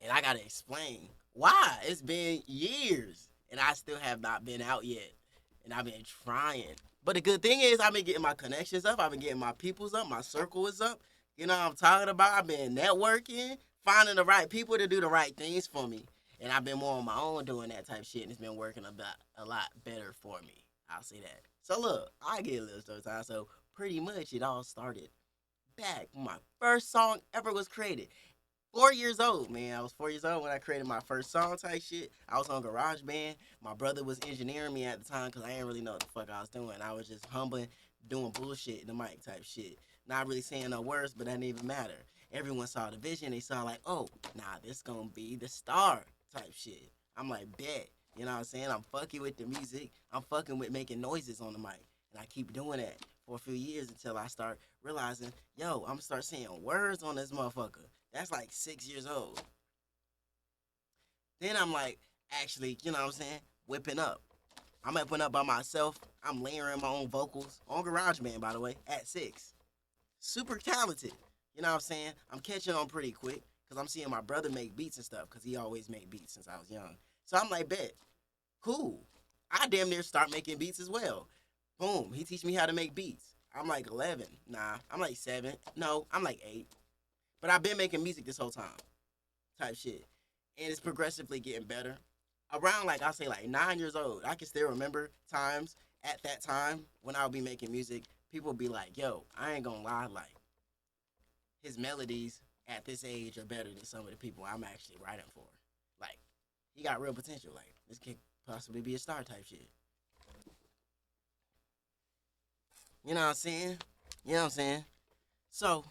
And I gotta explain why. It's been years and I still have not been out yet. And I've been trying. But the good thing is I've been getting my connections up. I've been getting my peoples up. My circle is up. You know what I'm talking about? I've been networking, finding the right people to do the right things for me. And I've been more on my own doing that type of shit. And it's been working a lot better for me. I'll say that. So look, I get a little story time. So pretty much it all started back when my first song ever was created. 4 years old, man. I was 4 years old when I created my first song type shit. I was on GarageBand. My brother was engineering me at the time because I didn't really know what the fuck I was doing. I was just humbling, doing bullshit in the mic type shit. Not really saying no words, but that didn't even matter. Everyone saw the vision. They saw like, oh, nah, this gonna be the star type shit. I'm like, bet. You know what I'm saying? I'm fucking with the music. I'm fucking with making noises on the mic. And I keep doing that for a few years until I start realizing, yo, I'm gonna start saying words on this motherfucker. That's like 6 years old. Then I'm like, actually, you know what I'm saying? Whipping up. I'm whipping up by myself. I'm layering my own vocals on GarageBand, by the way, at 6. Super talented. You know what I'm saying? I'm catching on pretty quick because I'm seeing my brother make beats and stuff because he always made beats since I was young. So I'm like, bet, cool. I damn near start making beats as well. Boom, he teach me how to make beats. I'm like 11. Nah, I'm like 7. No, I'm like 8. But I've been making music this whole time, type shit. And it's progressively getting better. Around like I'll say like 9 years old, I can still remember times at that time when I would be making music, people would be like, yo, I ain't gonna lie, like his melodies at this age are better than some of the people I'm actually writing for. Like, he got real potential. Like, this could possibly be a star type shit. You know what I'm saying? You know what I'm saying? So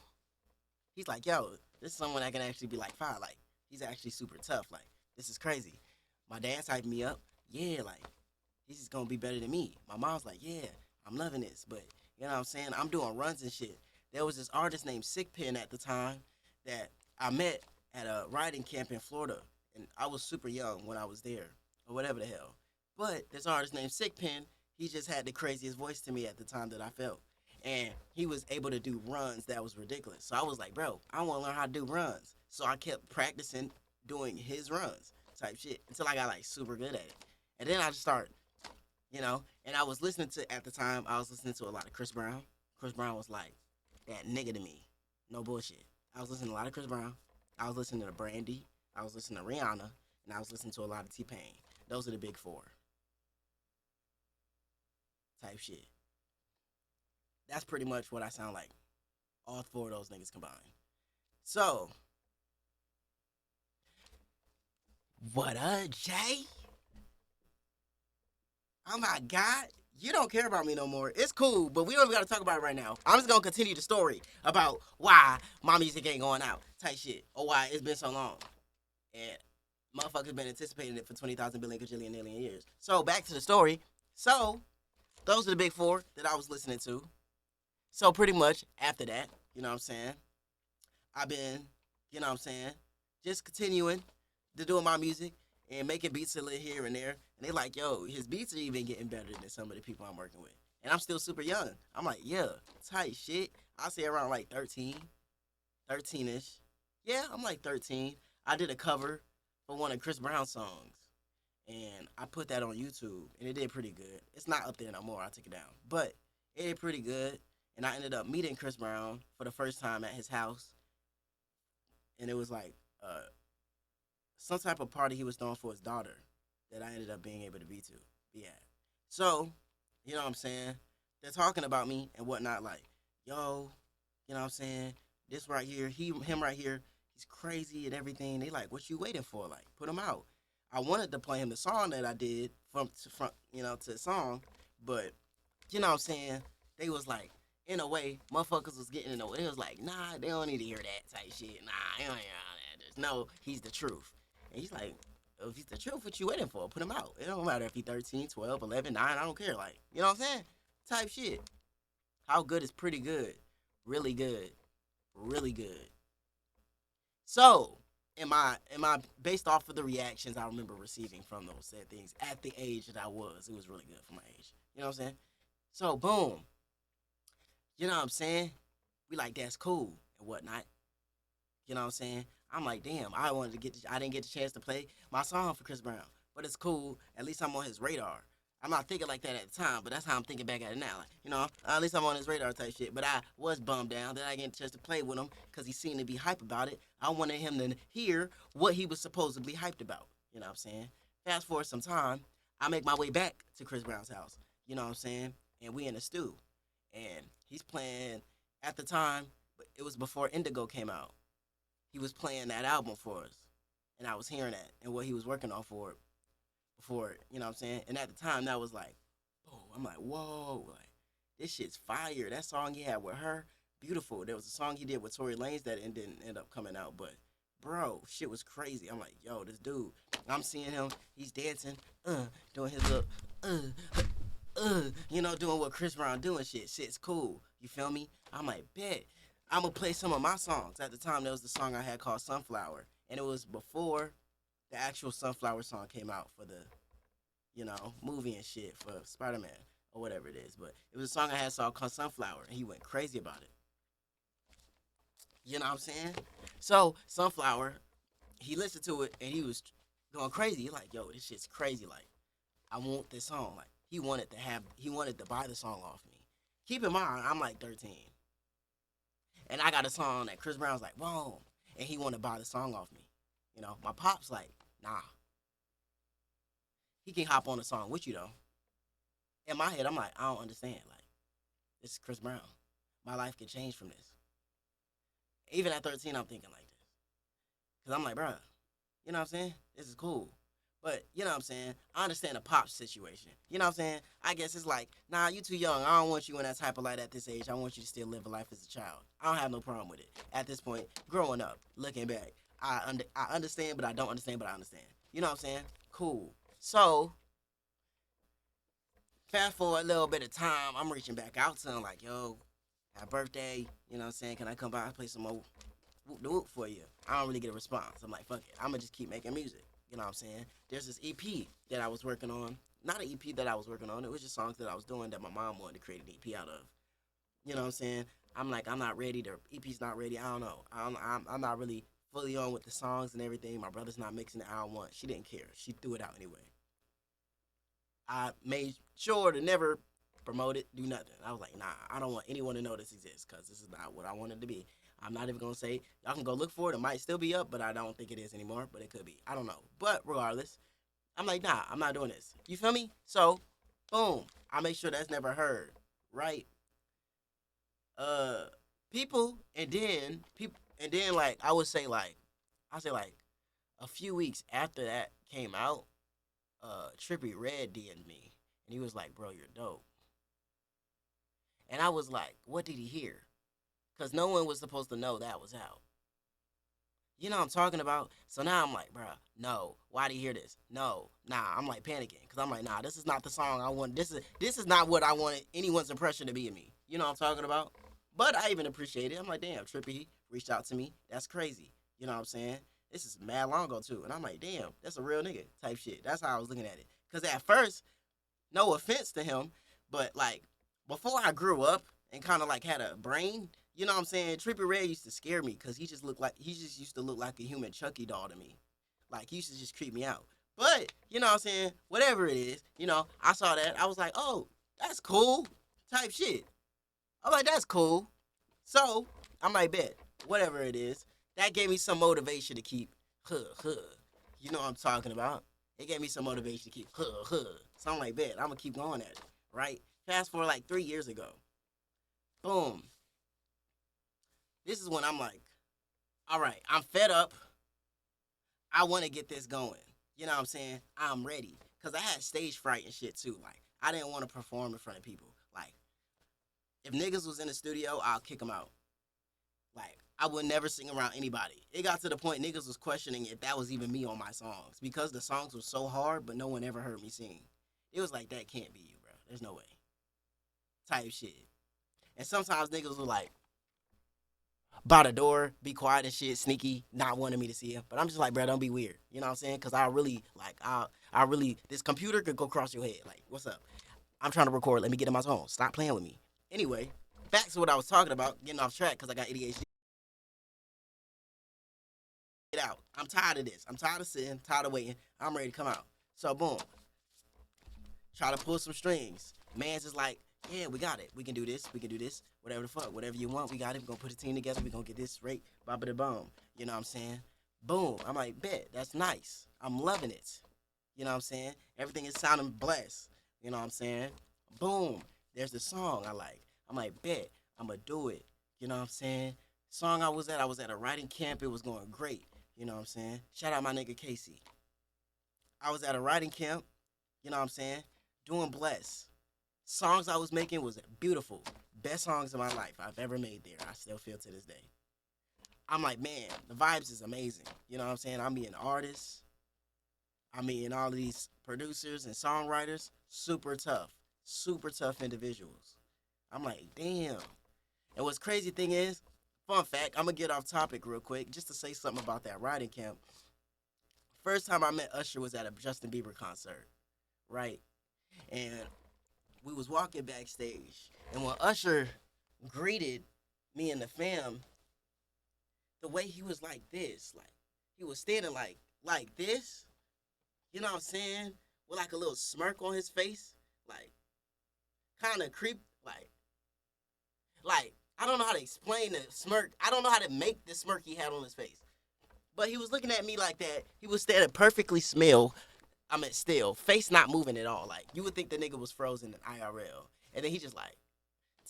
he's like, yo, this is someone that can actually be like fire. Like, he's actually super tough. Like, this is crazy. My dad hyped me up. Yeah, like, he's just gonna be better than me. My mom's like, yeah, I'm loving this. But, you know what I'm saying? I'm doing runs and shit. There was this artist named Sick Pen at the time that I met at a riding camp in Florida. And I was super young when I was there, or whatever the hell. But this artist named Sick Pen, he just had the craziest voice to me at the time that I felt. And he was able to do runs that was ridiculous. So I was like, bro, I want to learn how to do runs. So I kept practicing doing his runs type shit until I got like super good at it. And then I just started, and I was listening to, at the time, I was listening to a lot of Chris Brown. Chris Brown was like that nigga to me. No bullshit. I was listening to a lot of Chris Brown. I was listening to Brandy. I was listening to Rihanna. And I was listening to a lot of T-Pain. Those are the big four type shit. That's pretty much what I sound like. All four of those niggas combined. So, what up, Jay? Oh my God. You don't care about me no more. It's cool, but we don't even gotta talk about it right now. I'm just gonna continue the story about why my music ain't going out, type shit, or why it's been so long. And motherfuckers been anticipating it for 20,000 billion gajillion alien years. So, back to the story. So, those are the big four that I was listening to. So, pretty much after that, you know what I'm saying? I've been, you know what I'm saying, just continuing to doing my music and making beats a little here and there. And they like, yo, his beats are even getting better than some of the people I'm working with. And I'm still super young. I'm like, yeah, tight shit. I'll say around like 13, 13-ish. Yeah, I'm like 13. I did a cover for one of Chris Brown's songs. And I put that on YouTube. And it did pretty good. It's not up there no more. I took it down. But it did pretty good. And I ended up meeting Chris Brown for the first time at his house. And it was like some type of party he was throwing for his daughter that I ended up being able to be at. So, you know what I'm saying? They're talking about me and whatnot, like, yo, you know what I'm saying? This right here, him right here, he's crazy and everything. They like, what you waiting for? Like, put him out. I wanted to play him the song that I did from to the song, but you know what I'm saying? They was like, in a way, motherfuckers was getting in the way. They was like, nah, they don't need to hear that type shit. Nah, they don't hear all that. Just no, he's the truth. And he's like, if he's the truth, what you waiting for? Put him out. It don't matter if he's 13, 12, 11, 9, I don't care. Like, you know what I'm saying? Type shit. How good is pretty good? Really good. Really good. So, am I based off of the reactions I remember receiving from those said things at the age that I was, it was really good for my age. You know what I'm saying? So, boom. You know what I'm saying? We like, that's cool and whatnot. You know what I'm saying? I'm like, damn, I didn't get the chance to play my song for Chris Brown, but it's cool. At least I'm on his radar. I'm not thinking like that at the time, but that's how I'm thinking back at it now. Like, at least I'm on his radar type shit. But I was bummed down that I didn't get a chance to play with him because he seemed to be hype about it. I wanted him to hear what he was supposedly hyped about. You know what I'm saying? Fast forward some time, I make my way back to Chris Brown's house. You know what I'm saying? And we in the stew, and he's playing at the time. It was before Indigo came out. He was playing that album for us, and I was hearing that and what he was working on for it before it. You know what I'm saying? And at the time, that was like, oh, I'm like, whoa, like this shit's fire. That song he had with her, beautiful. There was a song he did with Tory Lanez that didn't end up coming out, but bro, shit was crazy. I'm like, yo, this dude. I'm seeing him. He's dancing, doing his little, doing what Chris Brown doing shit. Shit's cool. You feel me? I'm like, bet. I'm gonna play some of my songs. At the time, there was the song I had called Sunflower, and it was before the actual Sunflower song came out for the, movie and shit for Spider Man or whatever it is. But it was a song I had called Sunflower, and he went crazy about it. You know what I'm saying? So Sunflower, he listened to it and he was going crazy. He's like, yo, this shit's crazy. Like, I want this song. Like, he wanted to buy the song off me. Keep in mind, I'm like 13. And I got a song that Chris Brown's like, whoa. And he wanted to buy the song off me. My pop's like, nah. He can hop on the song with you though. In my head, I'm like, I don't understand. Like, this is Chris Brown. My life could change from this. Even at 13, I'm thinking like this. Cause I'm like, bruh, you know what I'm saying? This is cool. But, you know what I'm saying? I understand the pop situation. You know what I'm saying? I guess it's like, nah, you too young. I don't want you in that type of light at this age. I want you to still live a life as a child. I don't have no problem with it. At this point, growing up, looking back, I understand, but I don't understand, but I understand. You know what I'm saying? Cool. So, fast forward a little bit of time, I'm reaching back out to him like, yo, happy birthday. You know what I'm saying? Can I come by and play some more whoop de whoop for you? I don't really get a response. I'm like, fuck it. I'm going to just keep making music. You know what I'm saying? There's this EP that I was working on. Not an EP that I was working on. It was just songs that I was doing that my mom wanted to create an EP out of. You know what I'm saying? I'm like, I'm not ready. The EP's not ready. I don't know. I'm not really fully on with the songs and everything. My brother's not mixing it. I don't want. She didn't care. She threw it out anyway. I made sure to never promote it, do nothing. I was like, nah, I don't want anyone to know this exists because this is not what I want it to be. I'm not even gonna say y'all can go look for it. It might still be up, but I don't think it is anymore. But it could be. I don't know. But regardless, I'm like, nah, I'm not doing this. You feel me? So, boom. I make sure that's never heard. Right? Uh people and then like I say like a few weeks after that came out, Trippy Red DM'd me and he was like, bro, you're dope. And I was like, what did he hear? Because no one was supposed to know that was out. You know what I'm talking about? So now I'm like, bruh, no. Why do you hear this? No. Nah, I'm like panicking. Because I'm like, nah, this is not the song I want. This is not what I wanted anyone's impression to be of me. You know what I'm talking about? But I even appreciate it. I'm like, damn, Trippy reached out to me. That's crazy. You know what I'm saying? This is mad long ago too. And I'm like, damn, that's a real nigga type shit. That's how I was looking at it. Because at first, no offense to him, but like before I grew up and kind of like had a brain, you know what I'm saying? Trippy Red used to scare me because he just used to look like a human Chucky doll to me. Like he used to just creep me out. But you know what I'm saying? Whatever it is, I saw that. I was like, oh, that's cool, type shit. I'm like, that's cool. So I'm like, bet, whatever it is. That gave me some motivation to keep huh. You know what I'm talking about? It gave me some motivation to keep huh. So I'm like, bet, I'm gonna keep going at it, right? Fast forward like 3 years ago. Boom. This is when I'm like, all right, I'm fed up. I want to get this going. You know what I'm saying? I'm ready. Because I had stage fright and shit too. Like, I didn't want to perform in front of people. Like, if niggas was in the studio, I'll kick them out. Like, I would never sing around anybody. It got to the point niggas was questioning if that was even me on my songs. Because the songs were so hard, but no one ever heard me sing. It was like, that can't be you, bro. There's no way. Type shit. And sometimes niggas were like, by the door, be quiet and shit, sneaky, not wanting me to see him. But I'm just like, bro, don't be weird. You know what I'm saying? Because I really, this computer could go across your head. Like, what's up? I'm trying to record. Let me get in my zone. Stop playing with me. Anyway, back to what I was talking about, getting off track because I got ADHD. out. I'm tired of this. I'm tired of sitting, tired of waiting. I'm ready to come out. So boom, try to pull some strings. Man's just like, yeah, we got it. We can do this. We can do this. Whatever the fuck, whatever you want, we got it. We're gonna put a team together. We're gonna get this right, bop it boom. You know what I'm saying? Boom. I'm like, bet, that's nice. I'm loving it. You know what I'm saying? Everything is sounding blessed. You know what I'm saying? Boom. There's the song I like. I'm like, bet, I'm gonna do it. You know what I'm saying? Song I was at a writing camp. It was going great. You know what I'm saying? Shout out my nigga Casey. I was at a writing camp. You know what I'm saying? Doing bless. Songs I was making was beautiful. Best songs of my life I've ever made there. I still feel to this day. I'm like, man, the vibes is amazing. You know what I'm saying? I'm meeting artists. I'm meeting all of these producers and songwriters. Super tough. Super tough individuals. I'm like, damn. And what's crazy thing is, fun fact, I'm going to get off topic real quick just to say something about that writing camp. First time I met Usher was at a Justin Bieber concert, right? And we was walking backstage. And when Usher greeted me and the fam, the way he was like this, like he was standing like this, you know what I'm saying? With like a little smirk on his face, like kind of creep, like I don't know how to explain the smirk. I don't know how to make the smirk he had on his face. But he was looking at me like that. He was standing perfectly still, face not moving at all. Like you would think the nigga was frozen in IRL, and then he just like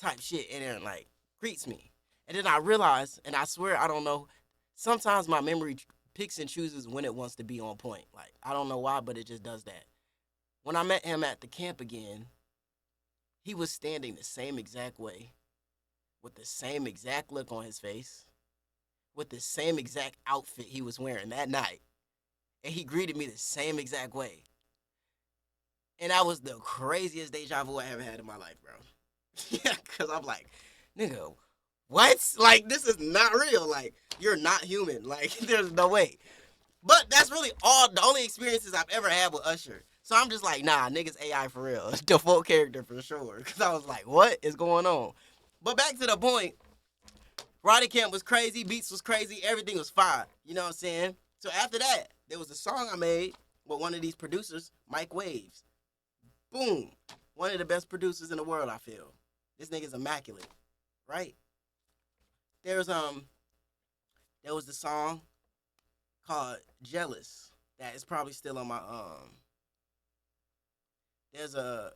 type shit and then like greets me. And then I realized, and I swear I don't know, sometimes my memory picks and chooses when it wants to be on point. Like, I don't know why, but it just does that. When I met him at the camp again, he was standing the same exact way, with the same exact look on his face, with the same exact outfit he was wearing that night. And he greeted me the same exact way. And that was the craziest deja vu I ever had in my life, bro. Yeah, because I'm like, nigga, what? Like, this is not real. Like, you're not human. Like, there's no way. But that's really the only experiences I've ever had with Usher. So I'm just like, nah, niggas AI for real. Default character for sure. Because I was like, what is going on? But back to the point, Roddy Camp was crazy, beats was crazy, everything was fire. You know what I'm saying? So after that, there was a song I made with one of these producers, Mike Waves. Boom. One of the best producers in the world, I feel. This nigga's immaculate, right? There was the song called Jealous that is probably still on my there's a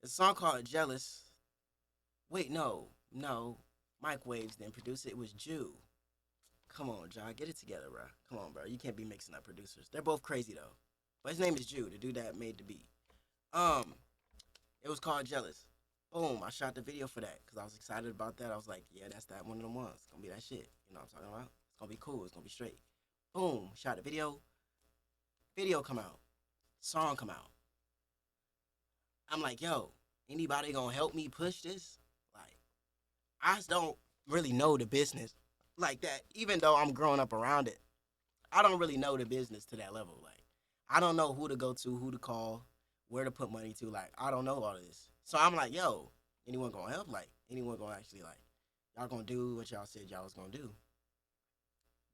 song called Jealous. Wait, no. Mike Waves didn't produce it. It was Jew. Come on, John, get it together, bro. Come on, bro. You can't be mixing up producers. They're both crazy though. But his name is Jew, the dude that made the beat. It was called Jealous. Boom, I shot the video for that because I was excited about that. I was like, yeah, that's that one of them ones. It's gonna be that shit. You know what I'm talking about? It's gonna be cool. It's gonna be straight. Boom, shot the video. Video come out. Song come out. I'm like, yo, anybody gonna help me push this? Like, I just don't really know the business like that. Even though I'm growing up around it, I don't really know the business to that level. Like, I don't know who to go to, who to call, where to put money to. Like, I don't know all of this. So I'm like, yo, anyone gonna help? Like, anyone gonna actually like, y'all gonna do what y'all said y'all was gonna do?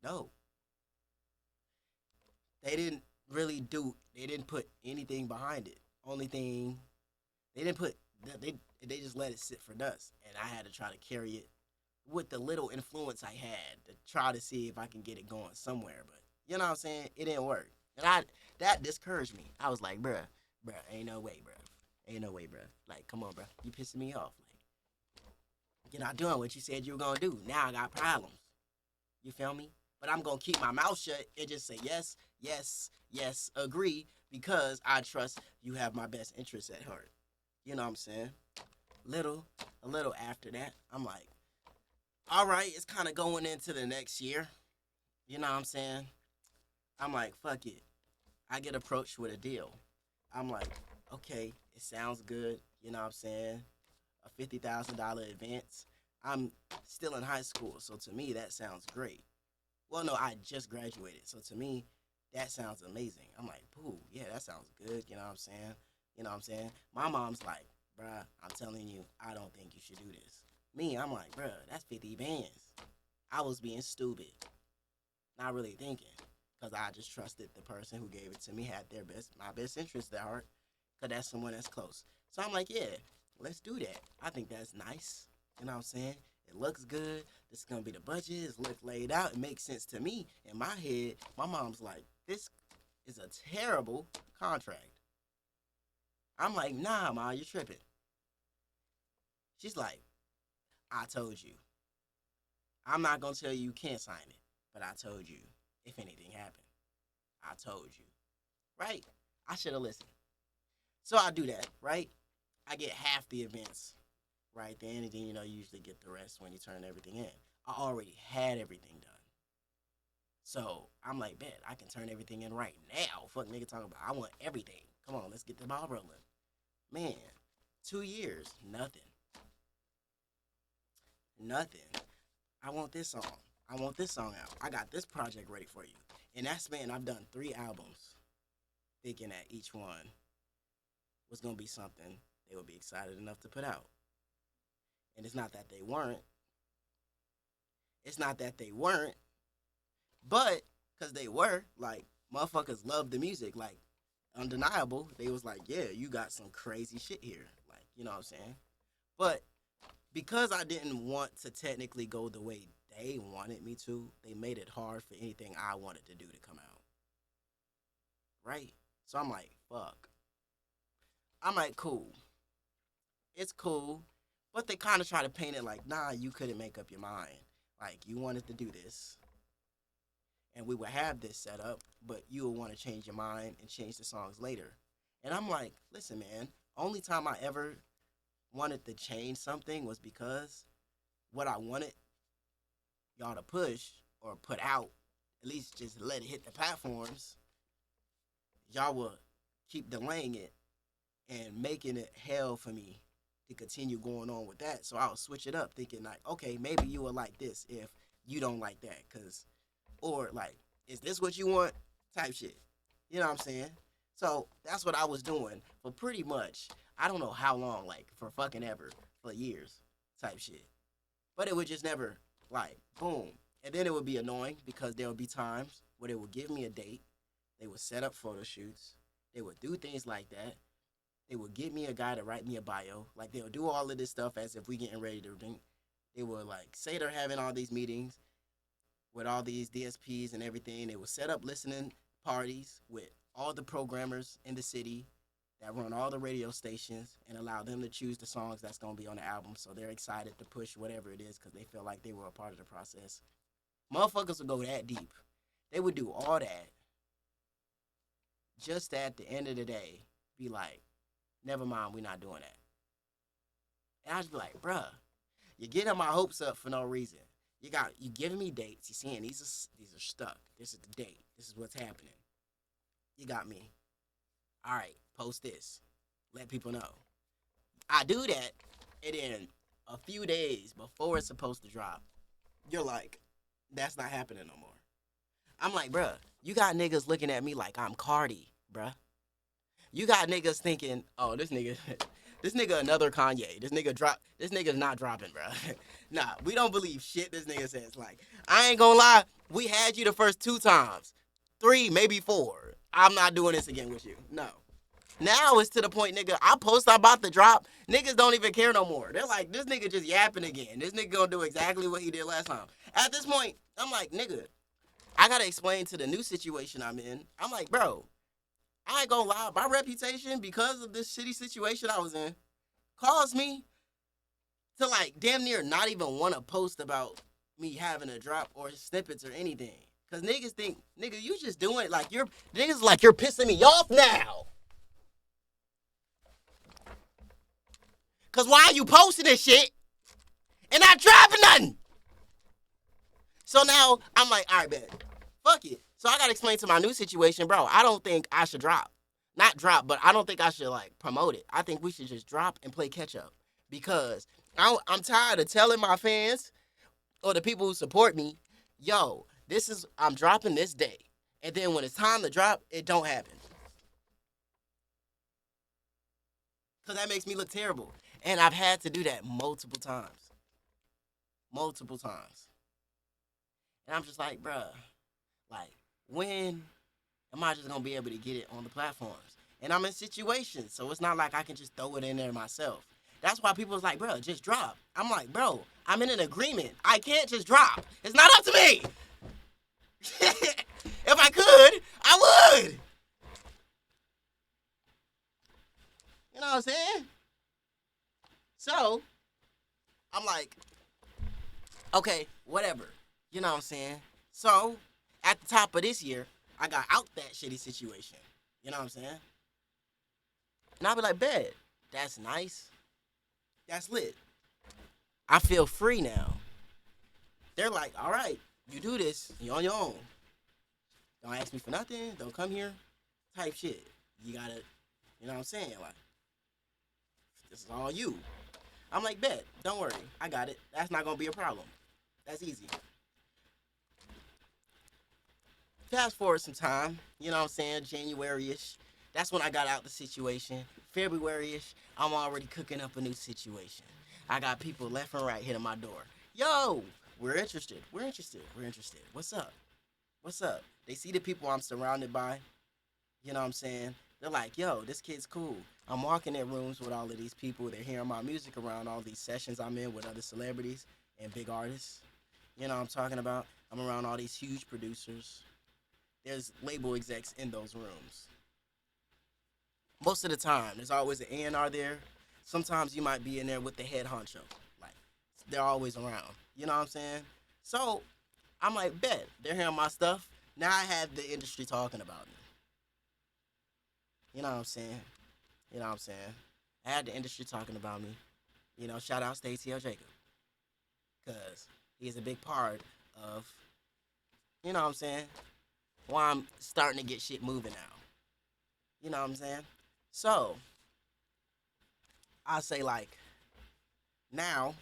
No, they didn't really do. They didn't put anything behind it. Only thing they didn't put they just let it sit for dust, and I had to try to carry it with the little influence I had to try to see if I can get it going somewhere. But you know what I'm saying? It didn't work, and that discouraged me. I was like, bruh, ain't no way, bruh. Ain't no way, bruh. Like, come on, bruh. You pissing me off. Like, you're not doing what you said you were gonna do. Now I got problems. You feel me? But I'm gonna keep my mouth shut and just say yes, yes, yes, agree, because I trust you have my best interests at heart. You know what I'm saying? A little after that, I'm like, all right, it's kind of going into the next year. You know what I'm saying? I'm like, fuck it. I get approached with a deal. I'm like, okay, it sounds good. You know what I'm saying? A $50,000 advance. I'm still in high school, so to me, that sounds great. Well, no, I just graduated, so to me, that sounds amazing. I'm like, pooh, yeah, that sounds good. You know what I'm saying? You know what I'm saying? My mom's like, bruh, I'm telling you, I don't think you should do this. Me, I'm like, bruh, that's 50 bands. I was being stupid. not really thinking, because I just trusted the person who gave it to me had my best interest at heart, because that's someone that's close. So I'm like, yeah, let's do that. I think that's nice. You know what I'm saying? It looks good. This is gonna be the budget. It's look laid out. It makes sense to me. In my head, my mom's like, this is a terrible contract. I'm like, nah, ma, you're tripping. She's like, I told you. I'm not gonna tell you you can't sign it, but I told you if anything happened. I told you. Right? I should have listened. So I do that, right? I get half the events right then, and then you usually get the rest when you turn everything in. I already had everything done. So I'm like, bet I can turn everything in right now. Fuck nigga talking about I want everything. Come on, let's get the ball rolling. Man, 2 years, nothing. Nothing. I want this song. I want this song out. I got this project ready for you. In that span, I've done 3 albums, thinking that each one was gonna be something they would be excited enough to put out. And it's not that they weren't. It's not that they weren't, but because they were, like, motherfuckers loved the music. Like, undeniable. They was like, yeah, you got some crazy shit here. Like, you know what I'm saying? But because I didn't want to technically go the way they wanted me to, they made it hard for anything I wanted to do to come out. Right? So I'm like, fuck. I'm like, cool. It's cool. But they kind of try to paint it like, nah, you couldn't make up your mind. Like, you wanted to do this. And we would have this set up, but you would want to change your mind and change the songs later. And I'm like, listen, man, only time I ever wanted to change something was because what I wanted y'all to push or put out, at least just let it hit the platforms, y'all will keep delaying it and making it hell for me to continue going on with that. So I'll switch it up, thinking like, okay, maybe you will like this if you don't like that, cause or like, is this what you want? Type shit. You know what I'm saying? So that's what I was doing for pretty much, I don't know how long, like for fucking ever, for years, type shit. But it would just never, like, boom. And then it would be annoying because there would be times where they would give me a date, they would set up photo shoots, they would do things like that. They would get me a guy to write me a bio. Like, they would do all of this stuff as if we getting ready to drink. They would, like, say they're having all these meetings with all these DSPs and everything. They would set up listening parties with all the programmers in the city that run all the radio stations and allow them to choose the songs that's going to be on the album. So they're excited to push whatever it is because they feel like they were a part of the process. Motherfuckers would go that deep. They would do all that just at the end of the day be like, never mind, we're not doing that. And I just be like, bruh, you're getting my hopes up for no reason. You giving me dates. You saying these are stuck. This is the date. This is what's happening. You got me. All right, post this. Let people know. I do that, and then a few days before it's supposed to drop, you're like, that's not happening no more. I'm like, bruh, you got niggas looking at me like I'm Cardi, bruh. You got niggas thinking, oh, this nigga, this nigga another Kanye. This nigga's not dropping, bro. Nah, we don't believe shit this nigga says. Like, I ain't gonna lie, we had you the first 2 times. 3, maybe 4. I'm not doing this again with you. No. Now it's to the point, nigga, I post I'm about to drop. Niggas don't even care no more. They're like, this nigga just yapping again. This nigga gonna do exactly what he did last time. At this point, I'm like, nigga, I gotta explain to the new situation I'm in. I'm like, bro, I ain't gonna lie, my reputation, because of this shitty situation I was in, caused me to, like, damn near not even want to post about me having a drop or snippets or anything. Cause niggas think, nigga, you just doing it like niggas like you're pissing me off now. Cause why are you posting this shit and not dropping nothing? So now I'm like, all right, bet. Fuck it. So I gotta explain to my new situation, bro. I don't think I should drop. Not drop, but I don't think I should, like, promote it. I think we should just drop and play catch up. Because I'm tired of telling my fans or the people who support me, yo, I'm dropping this day. And then when it's time to drop, it don't happen. Because that makes me look terrible. And I've had to do that multiple times. Multiple times. And I'm just like, bruh, when am I just gonna be able to get it on the platforms? And I'm in situations, so it's not like I can just throw it in there myself. That's why people's like, bro, just drop. I'm like, bro, I'm in an agreement. I can't just drop. It's not up to me. If I could, I would. You know what I'm saying? So I'm like, okay, whatever. You know what I'm saying? So at the top of this year, I got out that shitty situation. You know what I'm saying? And I'll be like, bet, that's nice. That's lit. I feel free now. They're like, all right, you do this. You're on your own. Don't ask me for nothing. Don't come here. Type shit. You gotta, you know what I'm saying? Like, this is all you. I'm like, bet. Don't worry. I got it. That's not gonna be a problem. That's easy. Fast forward some time. You know what I'm saying? January-ish. That's when I got out the situation. February-ish, I'm already cooking up a new situation. I got people left and right hitting my door. Yo, we're interested. We're interested. We're interested. What's up? What's up? They see the people I'm surrounded by. You know what I'm saying? They're like, yo, this kid's cool. I'm walking in rooms with all of these people. They're hearing my music around all these sessions I'm in with other celebrities and big artists. You know what I'm talking about? I'm around all these huge producers. There's label execs in those rooms. Most of the time, there's always an A&R there. Sometimes you might be in there with the head honcho. Like, they're always around. You know what I'm saying? So, I'm like, bet. They're hearing my stuff. Now I have the industry talking about me. You know what I'm saying? You know what I'm saying? I had the industry talking about me. You know, shout out Stacey L. Jacob. Because he's a big part of, you know what I'm saying, why I'm starting to get shit moving now. You know what I'm saying? So, I say like, now,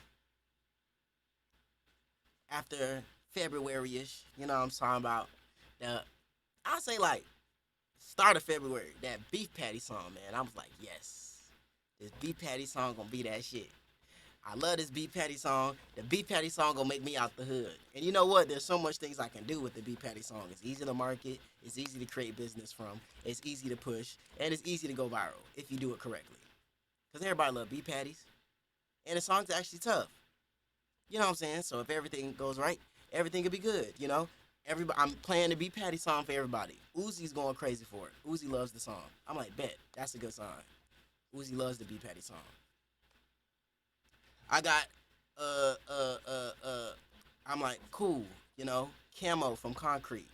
after February-ish, you know what I'm talking about, the, I say like, start of February, that beef patty song, man. I was like, yes, this beef patty song gonna be that shit. I love this beef patty song. The beef patty song gonna make me out the hood. And you know what? There's so much things I can do with the beef patty song. It's easy to market. It's easy to create business from. It's easy to push, and it's easy to go viral if you do it correctly. Cause everybody love beef patties, and the song's actually tough. You know what I'm saying? So if everything goes right, everything will be good. You know, everybody. I'm playing the beef patty song for everybody. Uzi's going crazy for it. Uzi loves the song. I'm like, bet that's a good song. Uzi loves the beef patty song. I got uh uh uh uh I'm like, cool, you know, Camo from Concrete.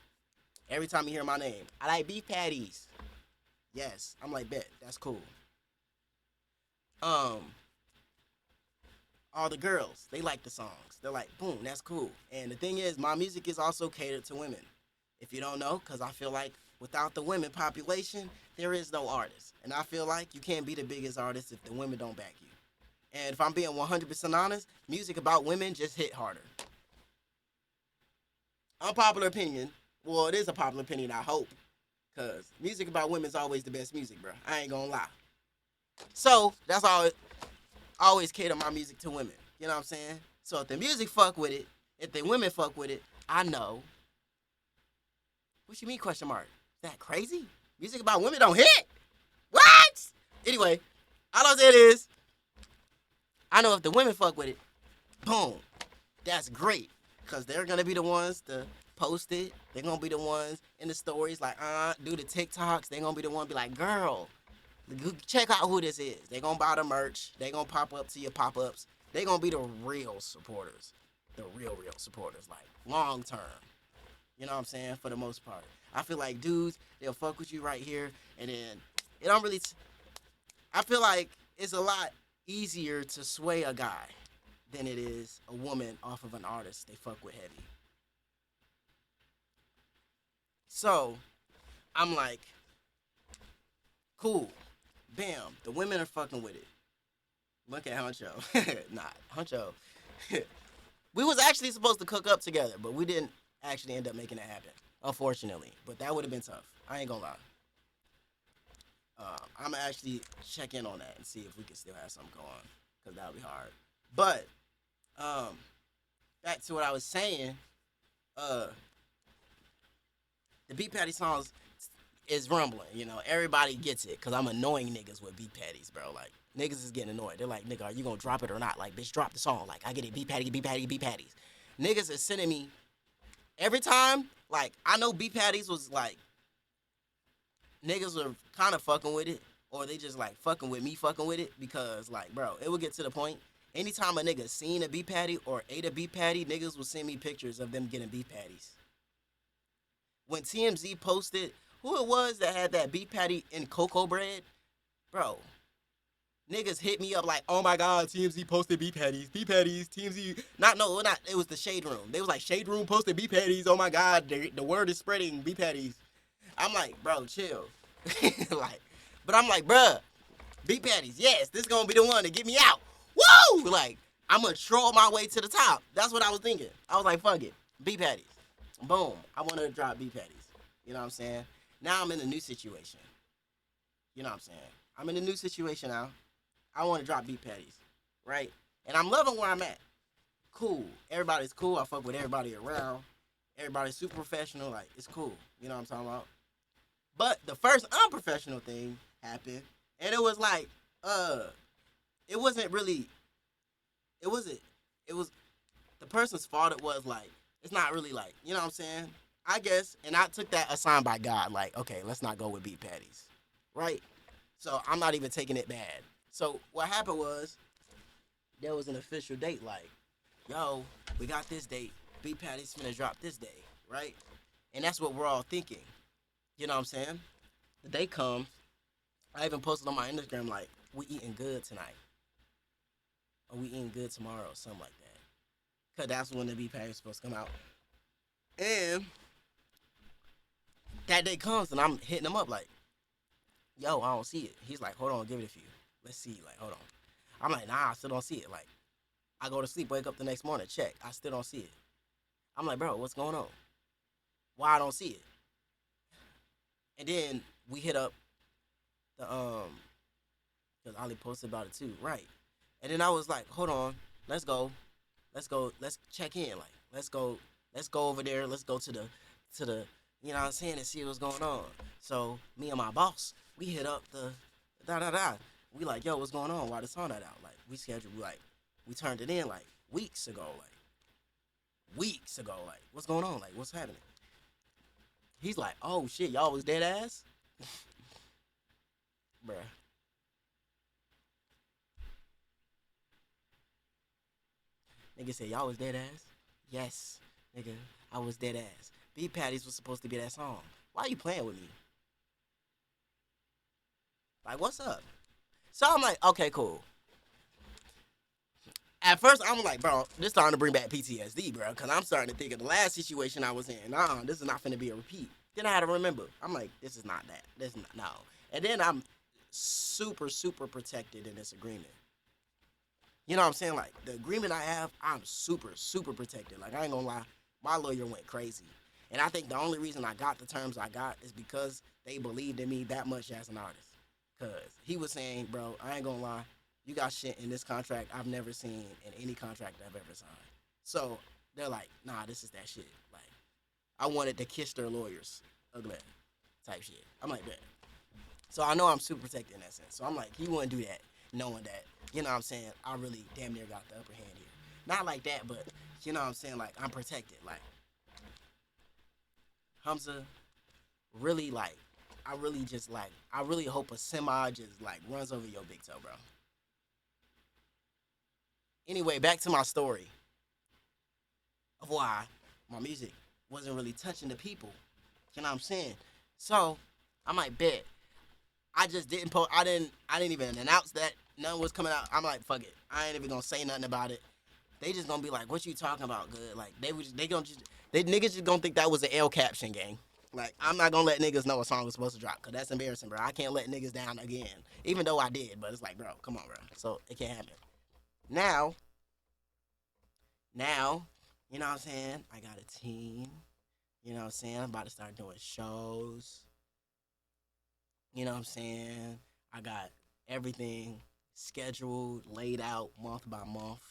Every time you hear my name, I like beef patties. Yes. I'm like, bet, that's cool. Um, all the girls, they like the songs. They're like, boom, that's cool. And the thing is, my music is also catered to women. If you don't know, because I feel like without the women population, there is no artist. And I feel like you can't be the biggest artist if the women don't back you. And if I'm being 100% honest, music about women just hit harder. Unpopular opinion. Well, it is a popular opinion, I hope. Because music about women is always the best music, bro. I ain't gonna lie. So, that's all. I always cater my music to women. You know what I'm saying? So, if the music fuck with it, if the women fuck with it, I know. What you mean, question mark? Is that crazy? Music about women don't hit? What? Anyway, all I'm saying is, I know if the women fuck with it, boom, that's great. Because they're going to be the ones to post it. They're going to be the ones in the stories, like, do the TikToks. They're going to be the one be like, girl, check out who this is. They're going to buy the merch. They're going to pop up to your pop-ups. They're going to be the real supporters. The real supporters, like, long term. You know what I'm saying? For the most part. I feel like dudes, they'll fuck with you right here, and then it don't really. I feel like it's a lot easier to sway a guy than it is a woman off of an artist they fuck with heavy. So I'm like, cool, bam, the women are fucking with it. Look at Huncho. Nah, Huncho. We was actually supposed to cook up together, but we didn't actually end up making it happen, unfortunately. But that would have been tough. I ain't gonna lie. I'm gonna actually check in on that and see if we can still have something going, because that would be hard. But back to what I was saying. Uh, the The beef patty songs is rumbling. You know, everybody gets it because I'm annoying niggas with beef patties, bro. Like niggas is getting annoyed. They're like, nigga, are you gonna drop it or not? Like, bitch, drop the song. Like, I get it, beef patty, beef patty, beef patties. Niggas is sending me every time. Like, I know beef patties was like niggas were kind of fucking with it, or they just like fucking with me fucking with it because like, bro, it would get to the point. Anytime a nigga seen a beef patty or ate a beef patty, niggas will send me pictures of them getting beef patties. When TMZ posted who it was that had that beef patty in cocoa bread, bro, niggas hit me up like, oh my god, TMZ posted beef patties, TMZ. Not, no, not, it was the Shade Room. They was like, Shade Room posted beef patties, oh my god, the word is spreading, beef patties. I'm like, bro, chill. Like, but I'm like, bruh, beef patties, yes, this gonna be the one to get me out. Woo! Like, I'm gonna troll my way to the top. That's what I was thinking. I was like, fuck it, beef patties. Boom, I want to drop beef patties. You know what I'm saying? Now I'm in a new situation. You know what I'm saying? I'm in a new situation now. I want to drop beef patties, right? And I'm loving where I'm at. Cool. Everybody's cool. I fuck with everybody around. Everybody's super professional. Like, it's cool. You know what I'm talking about? But the first unprofessional thing happened, and it was like, it wasn't really, it wasn't, it was the person's fault. It was like, it's not really like, you know what I'm saying? I guess, and I took that assigned by God. Like, okay, let's not go with beef patties, right? So I'm not even taking it bad. So what happened was there was an official date. Like, yo, we got this date. Beef patties finna drop this day, right? And that's what we're all thinking. You know what I'm saying? The day comes. I even posted on my Instagram like, we eating good tonight, or we eating good tomorrow, or something like that. Cause that's when the beef patties supposed to come out. And that day comes, and I'm hitting him up like, yo, I don't see it. He's like, hold on, give it a few. Let's see. Like, hold on. I'm like, nah, I still don't see it. Like, I go to sleep, wake up the next morning, check. I still don't see it. I'm like, bro, what's going on? Why I don't see it? And then we hit up the because Ali posted about it too, right? And then I was like, hold on, let's check in, like, let's go over there, let's go to the, you know what I'm saying, and see what's going on. So me and my boss, we hit up the da da da. We like, yo, what's going on? Why the song not out? Like, we scheduled, like, we turned it in like weeks ago, like, what's going on? Like, what's happening? He's like, oh shit, y'all was dead ass, bruh. Nigga said, y'all was dead ass? Yes, nigga, I was dead ass. Beef Patties was supposed to be that song. Why you playing with me? Like, what's up? So I'm like, okay, cool. At first, I'm like, bro, this starting to bring back PTSD, bro, because I'm starting to think of the last situation I was in. Nah, this is not finna be a repeat. Then I had to remember. I'm like, this is not that. This is not, no. And then I'm super, super protected in this agreement. You know what I'm saying? Like, the agreement I have, I'm super, super protected. Like, I ain't gonna lie, my lawyer went crazy. And I think the only reason I got the terms I got is because they believed in me that much as an artist. Because he was saying, bro, I ain't gonna lie, you got shit in this contract I've never seen in any contract I've ever signed. So they're like, nah, this is that shit. Like, I wanted to kiss their lawyers, ugly type shit. I'm like, bet. So I know I'm super protected in that sense. So I'm like, he wouldn't do that, knowing that, you know what I'm saying, I really damn near got the upper hand here. Not like that, but you know what I'm saying, like, I'm protected. Like, Hamza really, like, I really just like, I really hope a semi just like runs over your big toe, bro. Anyway, back to my story of why my music wasn't really touching the people. You know what I'm saying? So I might bet I just didn't post. I didn't even announce that none was coming out. I'm like, fuck it. I ain't even gonna say nothing about it. They just gonna be like, what you talking about, good? Like, they gonna just, they niggas just gonna think that was an L caption gang. Like, I'm not gonna let niggas know a song was supposed to drop, cause that's embarrassing, bro. I can't let niggas down again, even though I did. But it's like, bro, come on, bro. So it can't happen. Now, now, you know what I'm saying? I got a team. You know what I'm saying? I'm about to start doing shows. You know what I'm saying? I got everything scheduled, laid out month by month.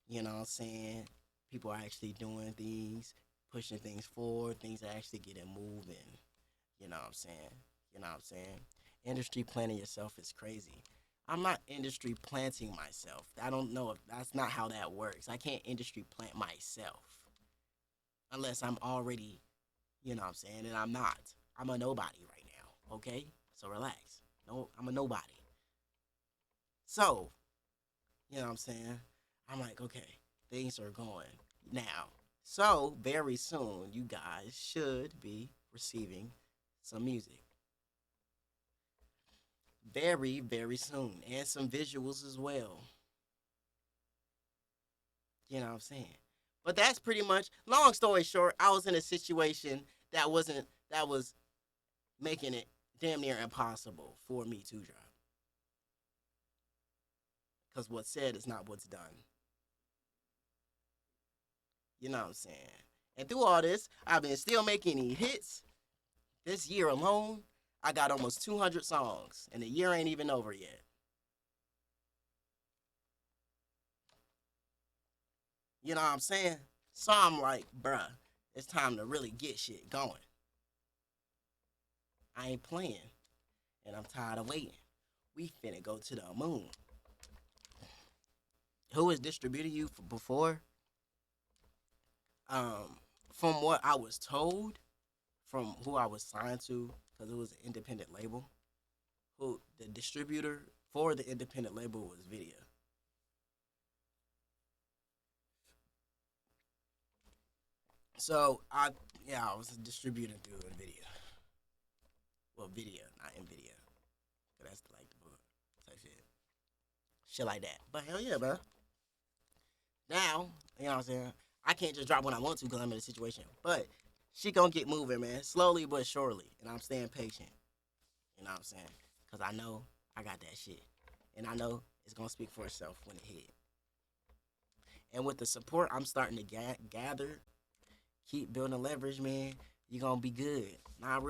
You know what I'm saying? People are actually doing things. pushing things forward, things are actually getting moving. You know what I'm saying? You know what I'm saying? Industry planting yourself is crazy. I'm not industry planting myself. I don't know if that's not how that works. I can't industry plant myself unless I'm already, you know what I'm saying, and I'm not. I'm a nobody right now, okay? So relax. No, I'm a nobody. So, you know what I'm saying? I'm like, okay, things are going now. So, very soon, you guys should be receiving some music. Very, very soon. And some visuals as well. You know what I'm saying? But that's pretty much, long story short, I was in a situation that was making it damn near impossible for me to drop. Because what's said is not what's done. You know what I'm saying? And through all this, I've been still making these hits. This year alone, I got almost 200 songs, and the year ain't even over yet. You know what I'm saying? So I'm like, bruh, it's time to really get shit going. I ain't playing, and I'm tired of waiting. We finna go to the moon. Who was distributing you before? Um, from what I was told, from who I was signed to, because it was an independent label. Who the distributor for the independent label was Video. So I was distributing through Nvidia. Well, Video, not Nvidia. That's like the book type shit like that. But hell yeah, bro. Now, you know what I'm saying? I can't just drop when I want to because I'm in a situation. But she gonna get moving, man. Slowly but surely. And I'm staying patient. You know what I'm saying? Because I know I got that shit. And I know it's gonna speak for itself when it hit. And with the support I'm starting to gather, keep building leverage, man, you're gonna be good. Not real